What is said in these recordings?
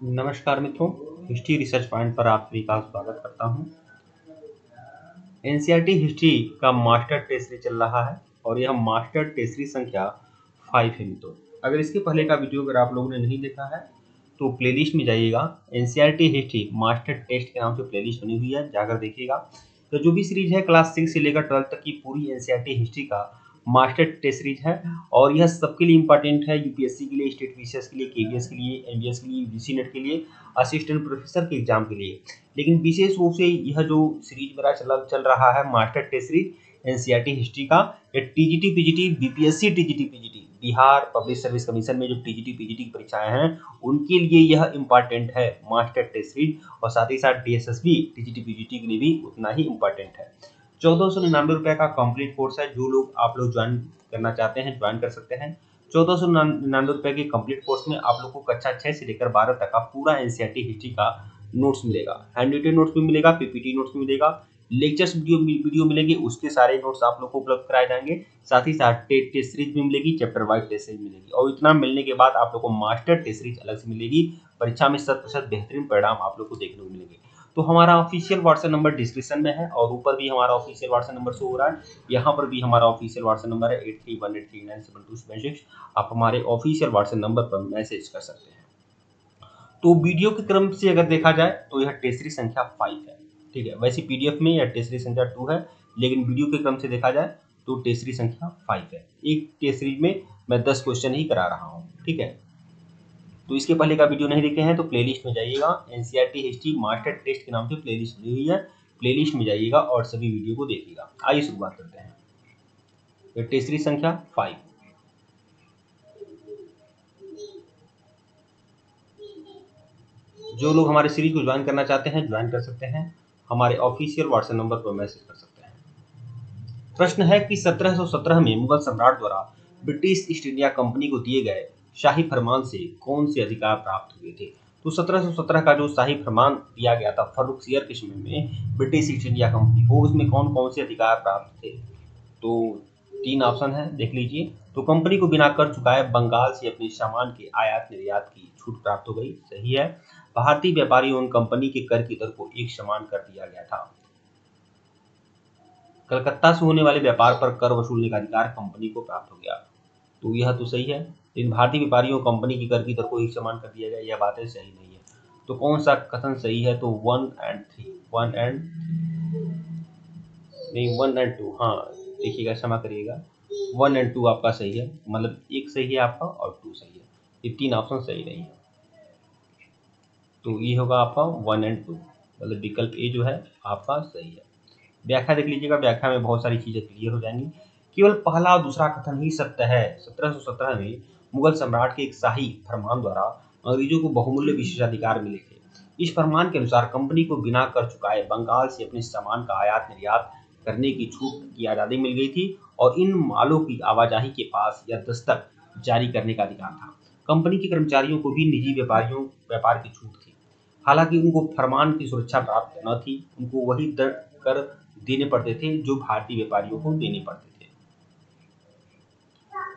नमस्कार मित्रों, history research point पर आप सभी का स्वागत करता हूं। एनसीईआरटी हिस्ट्री का मास्टर टेस्ट सीरीज चल रहा है और यह मास्टर टेस्ट सीरीज संख्या 5 है मित्रों। अगर इसके पहले का वीडियो अगर आप लोगों ने नहीं देखा है तो प्लेलिस्ट में जाइएगा। एनसीईआरटी हिस्ट्री मास्टर टेस्ट के नाम से प्लेलिस्ट बनी हुई है, जाकर देखिएगा। तो जो भी सीरीज है क्लास 6 से लेकर 12 तक की पूरी एनसीईआरटी हिस्ट्री का मास्टर टेस्ट सीरीज है और यह सबके लिए इंपॉर्टेंट है। यूपीएससी के लिए, स्टेट बीसीएस के लिए, केवीएस के लिए, एमबीएस के लिए, यूजीसी नेट के लिए, असिस्टेंट प्रोफेसर के एग्जाम के लिए। लेकिन विशेष रूप से यह जो सीरीज मेरा चल रहा है master test series NCERT history का, ये TGT PGT, BPSC TGT PGT, Bihar public service commission में जो टीजीटी पीजीटी की परीक्षाएं हैं उनके लिए यह इंपॉर्टेंट है मास्टर टेस्ट सीरीज। और साथ ही साथ डीएसएसबी टीजीटी पीजीटी के लिए भी उतना ही इंपॉर्टेंट है। 1499 का कंप्लीट कोर्स है। जो लोग आप लोग ज्वाइन करना चाहते हैं ज्वाइन कर सकते हैं। 1499 के कंप्लीट कोर्स में आप लोग को कक्षा 6 से लेकर 12 तक का पूरा एनसीईआरटी हिस्ट्री का नोट्स मिलेगा। हैंड रिटन नोट्स भी मिलेगा, पीपीटी नोट्स भी मिलेगा, लेक्चर्स वीडियो मिलेगी, उसके सारे नोट्स आप लोग को उपलब्ध कराए जाएंगे। साथ ही साथ टेस्ट सीरीज भी मिलेगी, चैप्टर वाइज टेस्ट सीरीज मिलेगी। और इतना मिलने के बाद आप लोग को मास्टर टेस्ट सीरीज अलग से मिलेगी। परीक्षा में 100% बेहतरीन परिणाम आप लोग को देखने को मिलेंगे। तो हमारा ऑफिशियल व्हाट्सएप नंबर डिस्क्रिप्शन में है और ऊपर भी हमारा ऑफिशियल व्हाट्सएप नंबर शो हो रहा है। यहाँ पर भी हमारा ऑफिशियल व्हाट्सएप नंबर है 8318397276। आप हमारे ऑफिशियल व्हाट्सएप नंबर पर मैसेज कर सकते हैं। तो वीडियो के क्रम से अगर देखा जाए तो यह टेस्ट सीरीज संख्या 5 है, ठीक है। वैसे पीडीएफ में यह टेस्ट सीरीज संख्या 2 है, लेकिन वीडियो के क्रम से देखा जाए तो टेस्ट सीरीज संख्या 5 है। एक टेस्ट सीरीज में मैं 10 क्वेश्चन ही करा रहा हूँ, ठीक है। तो इसके पहले का वीडियो नहीं देखे हैं तो प्लेलिस्ट में जाइएगा। एनसीईआरटी हिस्ट्री मास्टर टेस्ट के नाम से प्लेलिस्ट बनी हुई है, प्लेलिस्ट में जाइएगा और सभी वीडियो को देखिएगा। आइए शुरुआत करते हैं। तो टेस्ट सीरीज संख्या 5। जो लोग हमारे सीरीज को ज्वाइन करना चाहते हैं ज्वाइन कर सकते हैं, हमारे ऑफिशियल व्हाट्सएप नंबर पर मैसेज कर सकते हैं। प्रश्न है कि 1717 में मुगल सम्राट द्वारा ब्रिटिश ईस्ट इंडिया कंपनी को दिए गए शाही फरमान से कौन से अधिकार प्राप्त हुए थे। तो 1717 का जो शाही फरमान दिया गया था फर्रुखसियर के समय में ब्रिटिश ईस्ट इंडिया कंपनी को, उसमें कौन कौन से अधिकार प्राप्त थे। तो 3 ऑप्शन है, देख लीजिए। तो कंपनी को बिना कर चुकाए बंगाल से अपने सामान के आयात निर्यात की छूट प्राप्त हो गई, सही है। भारतीय व्यापारियों और कंपनी के कर की दर को एक समान कर दिया गया था। कलकत्ता से होने वाले व्यापार पर कर वसूलने का अधिकार कंपनी को प्राप्त हो गया, तो यह तो सही है। लेकिन भारतीय व्यापारियों कंपनी की कर की दर को एक समान कर दिया गया, यह बातें सही नहीं है। तो कौन सा कथन सही है। तो 1 और 3, 1 और नहीं 1 और 2, हाँ देखिएगा, क्षमा करिएगा, 1 और 2 आपका सही है। मतलब एक सही है आपका और 2 सही है, ये 3 ऑप्शन सही नहीं है। तो ये होगा आपका 1 और 2, मतलब विकल्प ए जो है आपका सही है। व्याख्या देख लीजिएगा, व्याख्या में बहुत सारी चीजें क्लियर हो जाएंगी। केवल पहला और दूसरा कथन ही सत्य है। 1717 में मुगल सम्राट के एक शाही फरमान द्वारा अंग्रेजों को बहुमूल्य विशेषाधिकार मिले थे। इस फरमान के अनुसार कंपनी को बिना कर चुकाए बंगाल से अपने सामान का आयात निर्यात करने की छूट की आजादी मिल गई थी और इन मालों की आवाजाही के पास या दस्तक जारी करने का अधिकार था। कंपनी के कर्मचारियों को भी निजी व्यापार की छूट थी। हालांकि उनको फरमान की सुरक्षा प्राप्त न थी, उनको वही दर कर देने पड़ते थे जो भारतीय व्यापारियों को देने पड़ते थे।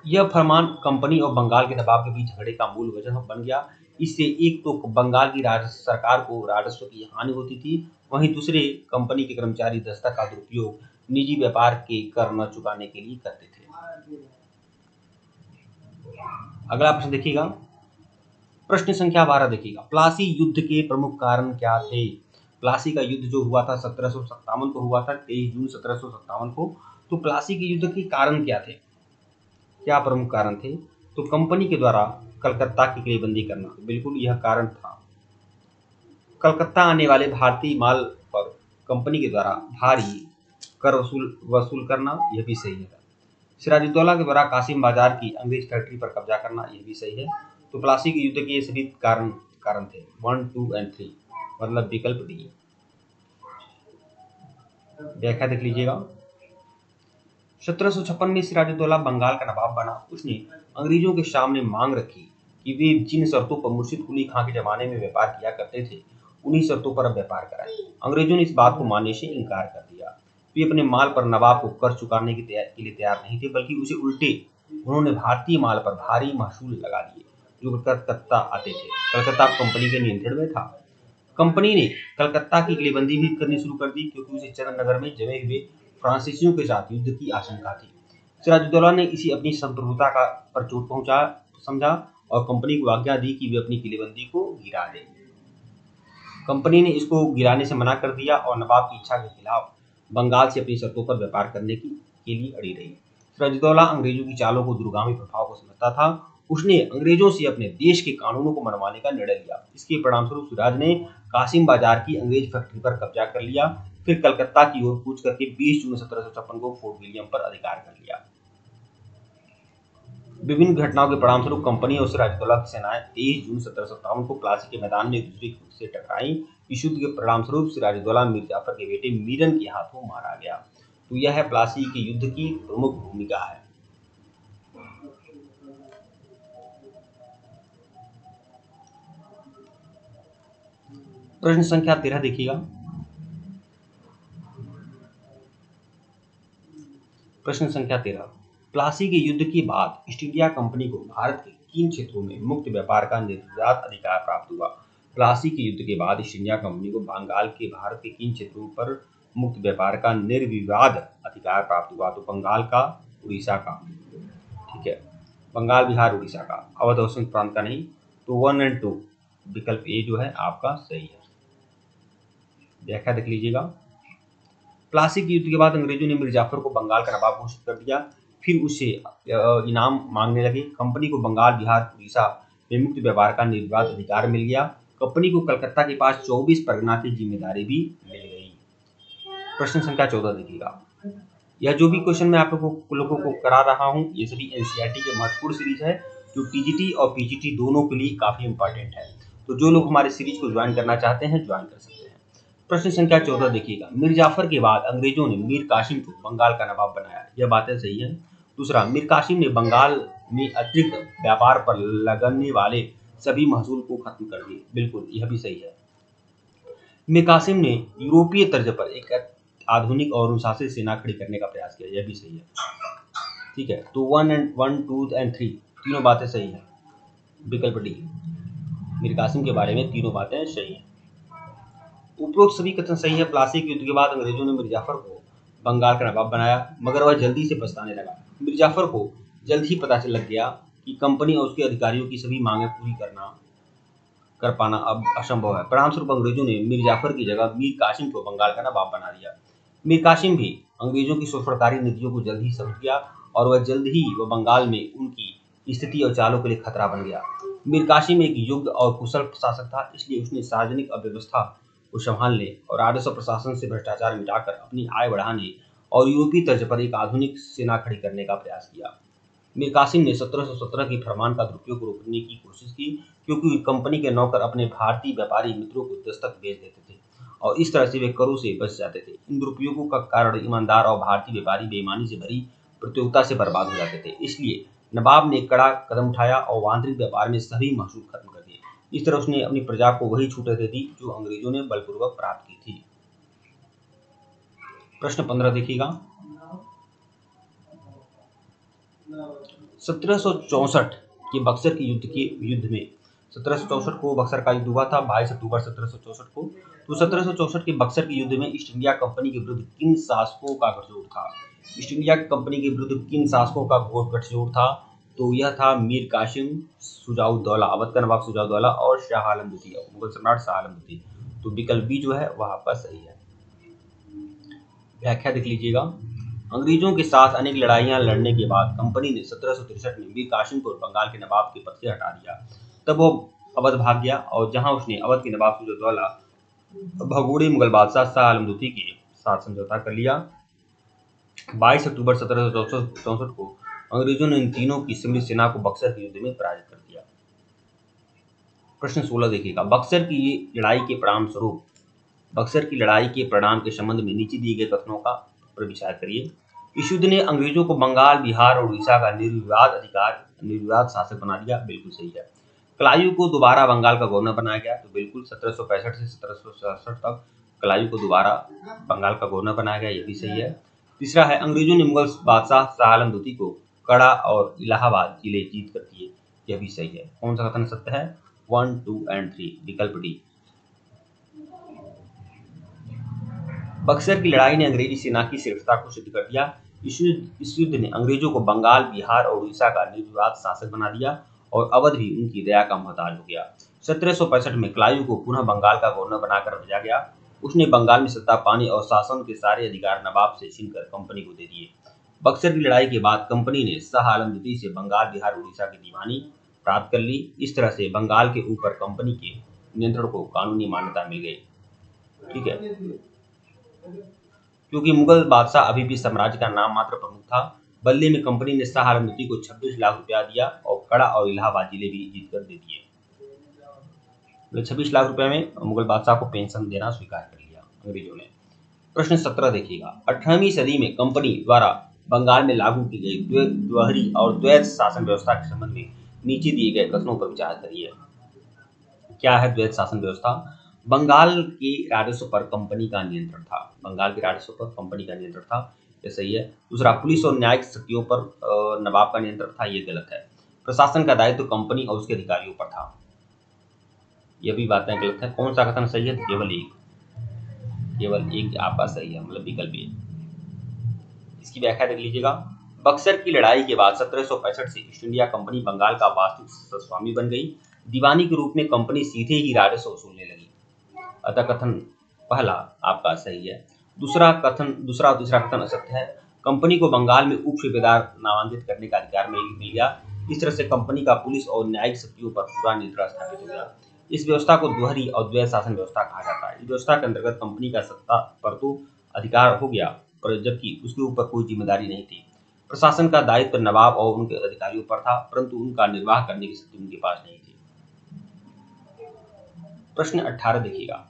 यह फरमान कंपनी और बंगाल के नवाब के बीच झगड़े का मूल वजह बन गया। इससे एक तो बंगाल की सरकार को राजस्व की हानि होती थी, वहीं दूसरे कंपनी के कर्मचारी दस्तक का दुरुपयोग निजी व्यापार के कर न चुकाने के लिए करते थे। अगला प्रश्न देखिएगा, प्रश्न संख्या 12 देखिएगा। प्लासी युद्ध के प्रमुख कारण क्या थे। प्लासी का युद्ध जो हुआ था 1757 को हुआ था, 23 जून 1757 को। तो प्लासी के युद्ध के कारण क्या थे, क्या प्रमुख कारण थे। तो कंपनी के द्वारा कलकत्ता की किलेबंदी करना, बिल्कुल यह कारण था। कलकत्ता आने वाले भारतीय माल पर कंपनी के द्वारा भारी कर वसूल करना, यह भी सही है। सिराजुद्दौला के द्वारा कासिम बाजार की अंग्रेज फैक्ट्री पर कब्जा करना, यह भी सही है। तो प्लासी के युद्ध के सभी कारण थे 1, 2 और 3, मतलब विकल्प डी। व्याख्या देख लीजिएगा। 1756 में सिराजुद्दौला बंगाल का नवाब बना। उसने अंग्रेजों के सामने मांग रखी कि वे जिन शर्तों पर मुर्शिद कुली खां के जमाने में व्यापार किया करते थे उन्हीं शर्तों पर अब व्यापार कराएं। अंग्रेजों ने इस बात को मानने से इनकार कर दिया। वे अपने माल पर नवाब को कर चुकाने के लिए तैयार नहीं थे, बल्कि उसे उल्टे उन्होंने भारतीय माल पर भारी महसूल लगा दिए। जो कलकत्ता आते थे। कलकत्ता कंपनी के नियंत्रण में था। कंपनी ने कलकत्ता की किलेबंदी भी करनी शुरू कर दी, क्योंकि उसे चंद नगर में जमे हुए फ्रांसीसियों के साथ युद्ध की आशंका थी। सिराजुद्दौला ने इसी अपनी संप्रभुता का पर चोट पहुंचा समझा और कंपनी को आज्ञा दी कि वे अपनी किलेबंदी को गिरा दे। कंपनी ने इसको गिराने से मना कर दिया और नवाब की इच्छा के खिलाफ बंगाल से अपनी शर्तों पर व्यापार करने के लिए अड़ी रही। सिराजुद्दौला अंग्रेजों की चालों को दूरगामी प्रभाव को समझता था। उसने अंग्रेजों से अपने देश के कानूनों को मनवाने का निर्णय लिया। इसके परिणामस्वरूप सिराज ने कासिम बाजार की अंग्रेज फैक्ट्री पर कब्जा कर लिया। फिर कलकत्ता की ओर कूच करके 20 जून 1756 को फोर्ट विलियम पर अधिकार कर लिया। विभिन्न घटनाओं के परिणामस्वरूप कंपनी और सिराजुद्दौला की सेनाएं 23 जून 1757 को प्लासी के मैदान में एक दूसरे से टकराई। इस युद्ध के परिणामस्वरूप सिराजुद्दौला मीर जाफर के बेटे मीरन के हाथों मारा गया। तो यह है प्लासी के युद्ध की प्रमुख भूमिका है। प्रश्न संख्या 13 देखिएगा। प्रश्न संख्या 13, प्लासी के युद्ध के बाद ईस्ट इंडिया कंपनी को भारत के किन क्षेत्रों में मुक्त व्यापार का निर्विवाद अधिकार प्राप्त हुआ? प्लासी के युद्ध के बाद ईस्ट इंडिया कंपनी को बंगाल के भारत के किन क्षेत्रों पर मुक्त व्यापार का निर्विवाद अधिकार प्राप्त हुआ? तो बंगाल का, उड़ीसा का, ठीक है, बंगाल, बिहार, उड़ीसा का, अवध और सिंध प्रांत का नहीं। तो 1 और 2 विकल्प ए जो है आपका सही है। व्याख्या देख लीजिएगा। प्लासी के युद्ध के बाद अंग्रेजों ने मीर जाफर को बंगाल का नवाब घोषित कर दिया। फिर उससे इनाम मांगने लगे। कंपनी को बंगाल, बिहार, उड़ीसा में मुक्त व्यापार का निर्विवाद अधिकार मिल गया। कंपनी को कलकत्ता के पास 24 परगना की जिम्मेदारी भी मिल गई। प्रश्न संख्या 14 देखिएगा। यह जो भी क्वेश्चन मैं आप लोगों को करा रहा हूँ, ये सभी एनसीईआरटी के महत्वपूर्ण सीरीज है, जो टीजीटी और पीजीटी दोनों के लिए काफी इंपॉर्टेंट है। तो जो लोग हमारे सीरीज को ज्वाइन करना चाहते हैं, ज्वाइन कर सकते हैं। प्रश्न संख्या 14 देखिएगा। मीर जाफर के बाद अंग्रेजों ने मीर कासिम को बंगाल का नवाब बनाया। यह बातें सही है। दूसरा, मीर कासिम ने बंगाल में अतिरिक्त व्यापार पर लगने वाले सभी महसूल को खत्म कर दिए। बिल्कुल, यह भी सही है। मीर कासिम ने यूरोपीय तर्ज पर एक आधुनिक और अनुशासित सेना खड़ी करने का प्रयास किया। यह भी सही है। ठीक है, तो 1, 2 और 3 तीनों बातें सही है। विकल्प डी, मीर कासिम के बारे में तीनों बातें सही है। उपरोक्त सभी कथन सही है। प्लासी के युद्ध के बाद अंग्रेजों ने मीर जाफर को बंगाल का नवाब बनाया, मगर वह जल्दी से पछताने लगा। मीर जाफर को जल्द ही पता लग गया कि कंपनी और उसके अधिकारियों की सभी मांगें पूरी कर पाना अब असंभव है। परिणामस्वरूप अंग्रेजों ने मीर जाफर की जगह मीर कासिम को बंगाल का नवाब बना दिया। मीर कासिम भी अंग्रेजों की शोषणकारी नीतियों को जल्द ही समझ गया और वह जल्द ही बंगाल में उनकी स्थिति और चालों के लिए खतरा बन गया। मीर कासिम एक योग्य और कुशल प्रशासक था, इसलिए उसने सार्वजनिक अव्यवस्था को संभालने और राजस्व प्रशासन से भ्रष्टाचार मिटाकर अपनी आय बढ़ाने और यूरोपीय तर्ज पर एक आधुनिक सेना खड़ी करने का प्रयास किया। मीर कासिम ने 1717 की फरमान का दुरुपयोग रोकने की कोशिश की, क्योंकि कंपनी के नौकर अपने भारतीय व्यापारी मित्रों को दस्तक भेज देते थे और इस तरह से वे करों से बच जाते थे। इन दुरुपयोगों का कारण ईमानदार और भारतीय व्यापारी बेईमानी से भरी प्रतियोगिता से बर्बाद हो जाते थे। इसलिए नवाब ने कड़ा कदम उठाया और आंतरिक व्यापार में सभी महसूल खत्म कर दिए। इस तरह उसने अपनी प्रजा को वही छूटें दे दी जो अंग्रेजों ने बलपूर्वक प्राप्त की थी। प्रश्न 15 देखिएगा। 1764 के बक्सर के युद्ध में 1764 को बक्सर का युद्ध हुआ था, 22 अक्टूबर 1764 को। तो 1764 के बक्सर के युद्ध में ईस्ट इंडिया कंपनी के विरुद्ध किन शासकों का गठजोड़ था? ईस्ट इंडिया कंपनी के विरुद्ध किन शासकों का गठजोड़ था? तो यह था मीर कासिम, शुजाउद्दौला, अवध का नवाब शुजाउद्दौला और शाह आलम द्वितीय, मुगल सम्राट शाह आलम द्वितीय। तो विकल्प बी जो है वह आपका सही है। व्याख्या देख लीजिएगा। अंग्रेजों के साथ अनेक लड़ाइयां लड़ने के बाद कंपनी ने 1763 में मीर कासिम को बंगाल के नवाब के पद से हटा दिया। तब वो अवध भाग गया और जहां उसने अवध के नवाब शुजाउद्दौला, भगोड़े मुगल बादशाह शाह आलम द्वितीय के साथ समझौता कर लिया। 22 अक्टूबर 1764 को अंग्रेजों ने इन तीनों की सम्मिलित सेना को बक्सर के युद्ध में पराजित कर दिया। प्रश्न 16 देखिएगा। बक्सर की लड़ाई के परिणाम स्वरूप, बक्सर की लड़ाई के परिणाम के संबंध में नीचे दिए गए कथनों का पर विचार करिए। इस युद्ध ने अंग्रेजों को बंगाल, बिहार और उड़ीसा का निर्विवाद शासक बना दिया। बिल्कुल सही है। कलायू को दोबारा बंगाल का गवर्नर बनाया गया। तो बिल्कुल 1765 से 1767 तक कलायू को दोबारा बंगाल का गवर्नर बनाया गया। यह भी सही है। तीसरा है, अंग्रेजों ने मुगल बादशाह शाह आलम द्वितीय को कड़ा और इलाहाबाद जिले जीत कर दिए। यह भी सही है। कौन सा कथन सत्य है? 1, 2 एंड 3, विकल्प डी। बक्सर की लड़ाई ने अंग्रेजी सेना की श्रेष्ठता को सिद्ध कर दिया। इस युद्ध ने अंग्रेजों को बंगाल, बिहार और उड़ीसा का निर्विवाद शासक बना दिया और अवध भी उनकी दया का मोहताज हो गया। 1765 में क्लाइव को पुनः बंगाल का गवर्नर बनाकर भेजा गया। उसने बंगाल में सत्ता पाने और शासन के सारे अधिकार नवाब से छीनकर कंपनी को दे दिए। बक्सर की लड़ाई के बाद कंपनी ने शाह आलम द्वितीय से बंगाल, बिहार, उड़ीसा की दीवानी प्राप्त कर ली। इस तरह से बंगाल के ऊपर कंपनी के नियंत्रण को कानूनी मान्यता मिल गई। ठीक है, क्योंकि मुगल बादशाह अभी भी साम्राज्य का नाम मात्र प्रमुख था। बदले में कंपनी ने शाह आलम द्वितीय को 26 लाख रुपया दिया और कड़ा और इलाहाबाद जिले भी जीतकर दे दिए। 26 लाख रुपए में मुगल बादशाह को पेंशन देना स्वीकार कर लिया अंग्रेजों ने। प्रश्न 17 देखिएगा। 18वीं सदी में कंपनी द्वारा बंगाल में लागू की गई द्विहरी और द्वैत शासन व्यवस्था के संबंध में नीचे दिए गए कथनों पर विचार करिए। क्या है द्वैत शासन व्यवस्था? बंगाल के राजस्व पर कंपनी का नियंत्रण था। बंगाल के राजस्व पर कंपनी का नियंत्रण था, ये सही है। दूसरा, पुलिस और न्यायिक शक्तियों पर नवाब का नियंत्रण था, ये गलत है। प्रशासन का दायित्व कंपनी और उसके अधिकारियों पर था, यह भी बातें गलत है। कौन सा कथन सही है? केवल एक आपका सही है, मतलब विकल्प ए। इसकी व्याख्या देख लीजिएगा। बक्सर की लड़ाई के बाद 1765 से ईस्ट इंडिया कंपनी बंगाल का वास्तविक स्वामी बन गई। दीवानी के रूप में कंपनी सीधे ही राजस्व वसूलने लगी। अतः कथन पहला आपका सही है। दूसरा और तीसरा कथन असत्य है। कंपनी को बंगाल में उप सूबेदार नामांकित करने का अधिकार मिल गया। इस तरह से कंपनी का पुलिस और न्यायिक शक्तियों पर पूरा नियंत्रण स्थापित हो गया। इस व्यवस्था को द्विहरी और द्वैत शासन व्यवस्था कहा जाता है। इस व्यवस्था के अंतर्गत कंपनी का सत्ता पर तो अधिकार हो गया, पर जबकि उसके ऊपर कोई जिम्मेदारी नहीं थी। प्रशासन का दायित्व नवाब और उनके अधिकारियों पर था, परंतु उनका निर्वाह करने की शक्ति उनके पास नहीं थी। प्रश्न 18 देखिएगा।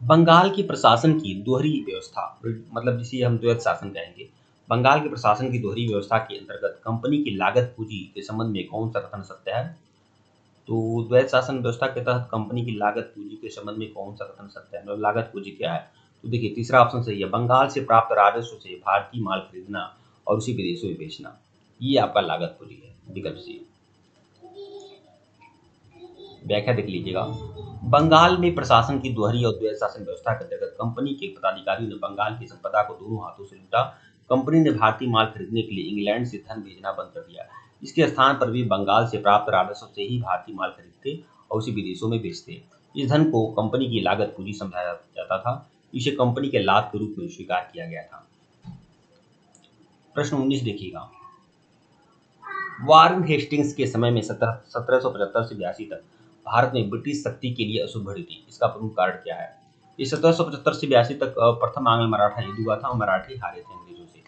बंगाल की प्रशासन की दोहरी व्यवस्था, मतलब जिसे हम द्वैत शासन कहेंगे, बंगाल के प्रशासन की दोहरी व्यवस्था के अंतर्गत कंपनी की लागत पूंजी के संबंध में कौन सा कथन सत्य है? तो द्वैत शासन व्यवस्था के तहत कंपनी की लागत पूंजी के संबंध में कौन सा कथन सत्य है, मतलब लागत पूंजी क्या है? तो देखिए, तीसरा ऑप्शन सही है। बंगाल से प्राप्त राजस्व से भारतीय माल खरीदना और उसी विदेशों में बेचना, ये आपका लागत पूंजी है, विकल्प सी। व्याख्या देख लीजिएगा। बंगाल में प्रशासन की दोहरी और द्वैत शासन व्यवस्था के अंतर्गत कंपनी के पदाधिकारियों ने बंगाल की संपदा को दोनों हाथों से लूटा। कंपनी ने भारतीय माल खरीदने के लिए इंग्लैंड से धन भेजना बंद कर दिया। इसके स्थान पर भी बंगाल से प्राप्त राजस्व से ही भारतीय माल खरीदते और उसे विदेशों में बेचते। इस धन को कंपनी की लागत पूंजी समझा जाता था। इसे कंपनी के लाभ के रूप में स्वीकार किया गया था। प्रश्न 19 देखिएगा। वारेन हेस्टिंग्स के समय में 1775 से 82 तक भारत में ब्रिटिश शक्ति के लिए अशुभ घड़ी थी। इसका प्रमुख कारण क्या है? ये 1775 से 82 तक प्रथम आंग्ल मराठा युद्ध हुआ था और मराठी हारे थे अंग्रेजों से।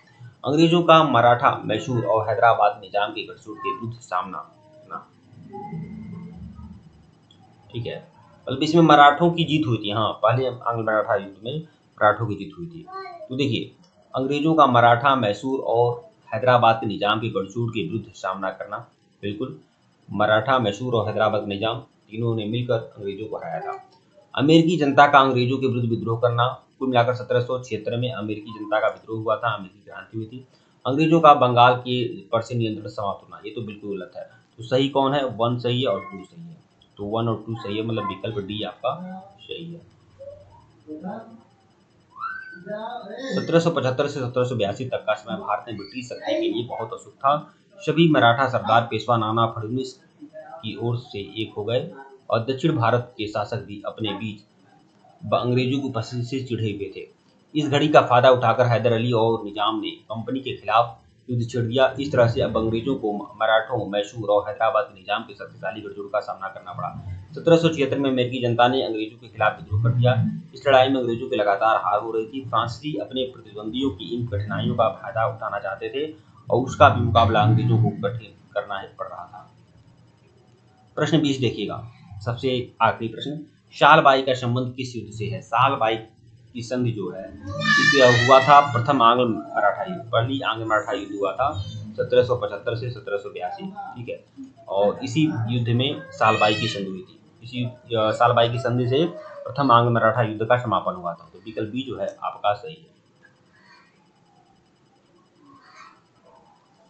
अंग्रेजों का मराठा, मैसूर और हैदराबाद निजाम के गठजोड़ के विरुद्ध सामना ना, ठीक है, मतलब इसमें मराठों की जीत हुई थी। हाँ, पहले आंग्ल मराठा युद्ध में मराठों की जीत हुई थी। तो देखिए, अंग्रेजों का मराठा, मैसूर और हैदराबाद के निजाम के गठजोड़ के विरुद्ध सामना करना, बिल्कुल। मराठा, मैसूर और हैदराबाद के निजाम तीनों ने मिलकर अंग्रेजों को हराया था। अमेरिकी जनता का अंग्रेजों के विरुद्ध विद्रोह करना, कुल मिलाकर 1776 में अमेरिकी जनता का विद्रोह हुआ था, अमेरिकी क्रांति हुई थी। अंग्रेजों का बंगाल के पर से नियंत्रण समाप्त होना, ये तो बिल्कुल गलत है। तो सही कौन है? 1 सही है और 2 सही है। तो 1 और 2 सही है, मतलब विकल्प डी आपका सही है। 1775 से 1782 तक का समय भारत में ब्रिटिश शक्ति के लिए बहुत अशुभ था। सभी मराठा सरदार पेशवा नाना फडणवीस की ओर से एक हो गए और दक्षिण भारत के शासक भी अपने बीच अंग्रेजों की उपस्थिति से चिढ़े हुए थे। इस घड़ी का फायदा उठाकर हैदर अली और निजाम ने कंपनी के खिलाफ युद्ध छेड़ दिया। इस तरह से अब अंग्रेजों को मराठों, मैसूर और हैदराबाद के निजाम के शक्तिशाली गठजोड़ का सामना करना पड़ा। 1776 में अमेरिकी जनता ने अंग्रेजों के खिलाफ विद्रोह कर दिया। इस लड़ाई में अंग्रेजों की लगातार हार हो रही थी। फ्रांसीसी अपने प्रतिद्वंदियों की इन कठिनाइयों का फायदा उठाना चाहते थे और उसका भी मुकाबला अंग्रेजों को कठिन करना पड़ रहा था। प्रश्न 20 देखिएगा, सबसे आखिरी प्रश्न। सालबाई का संबंध किस युद्ध से है? सालबाई की संधि जो है, इससे हुआ था प्रथम आंग्ल मराठा युद्ध। पहली आंग्ल मराठा युद्ध हुआ था 1775 से 1782, ठीक है। और इसी युद्ध में सालबाई की संधि हुई थी। इसी सालबाई की संधि से प्रथम आंग्ल मराठा युद्ध का समापन हुआ था। तो विकल्प बी जो है आपका सही है।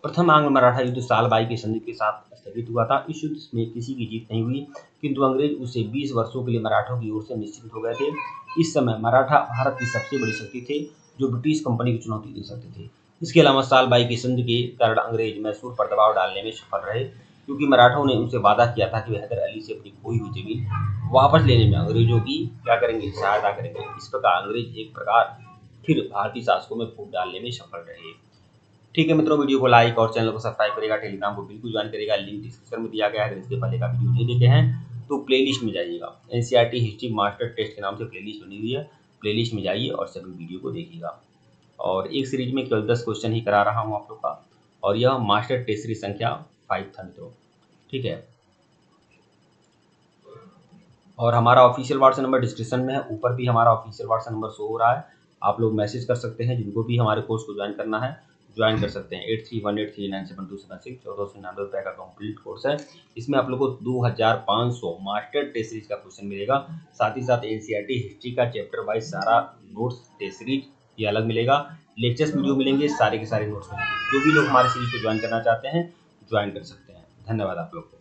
प्रथम आंग्ल मराठा युद्ध साल बाई के संधि के साथ स्थगित हुआ था। इस युद्ध में किसी की जीत नहीं हुई, किंतु अंग्रेज उसे 20 वर्षों के लिए मराठों की ओर से निश्चिंत हो गए थे। इस समय मराठा भारत की सबसे बड़ी शक्ति थे जो ब्रिटिश कंपनी को चुनौती दे सकते थे। इसके अलावा साल बाई की संधि के कारण अंग्रेज मैसूर पर दबाव डालने में सफल रहे, क्योंकि मराठों ने उनसे वादा किया था कि वे हैदर अली से अपनी खोई हुई जमीन वापस लेने में अंग्रेजों की क्या करेंगे, सहायता करेंगे। इस प्रकार अंग्रेज एक प्रकार फिर भारतीय शासकों में फूट डालने में सफल रहे। ठीक है मित्रों, वीडियो को लाइक और चैनल को सब्सक्राइब करेगा, टेलीग्राम को बिल्कुल ज्वाइन करेगा, लिंक डिस्क्रिप्शन में दिया गया है। अगर इसके पहले का वीडियो नहीं देखे हैं तो प्लेलिस्ट में जाइएगा, एनसीईआरटी हिस्ट्री मास्टर टेस्ट के नाम से प्लेलिस्ट बनी हुई है, प्लेलिस्ट में जाइए और सभी वीडियो को देखिएगा। और एक सीरीज में केवल 10 क्वेश्चन ही करा रहा हूँ आप लोग का, और यह मास्टर टेस्ट सीरीज संख्या 5 था मित्रों। ठीक है, और हमारा ऑफिशियल व्हाट्सएप नंबर डिस्क्रिप्शन में है, ऊपर भी हमारा ऑफिशियल व्हाट्सएप नंबर शो हो रहा है। आप लोग मैसेज कर सकते हैं, जिनको भी हमारे कोर्स को ज्वाइन करना है ज्वाइन कर सकते हैं। 8318397276 1499 रुपये का कंप्लीट कोर्स है। इसमें आप लोग को 2500 मास्टर टेस्ट सीरीज का क्वेश्चन मिलेगा, साथ ही साथ एनसीईआरटी हिस्ट्री का चैप्टर वाइज सारा नोट्स टेस्ट सीरीज ये अलग मिलेगा, लेक्चर्स वीडियो मिलेंगे, सारे के सारे नोट्स मिलेंगे। जो भी लोग हमारे सीरीज को ज्वाइन करना चाहते हैं ज्वाइन कर सकते हैं। धन्यवाद आप लोग को।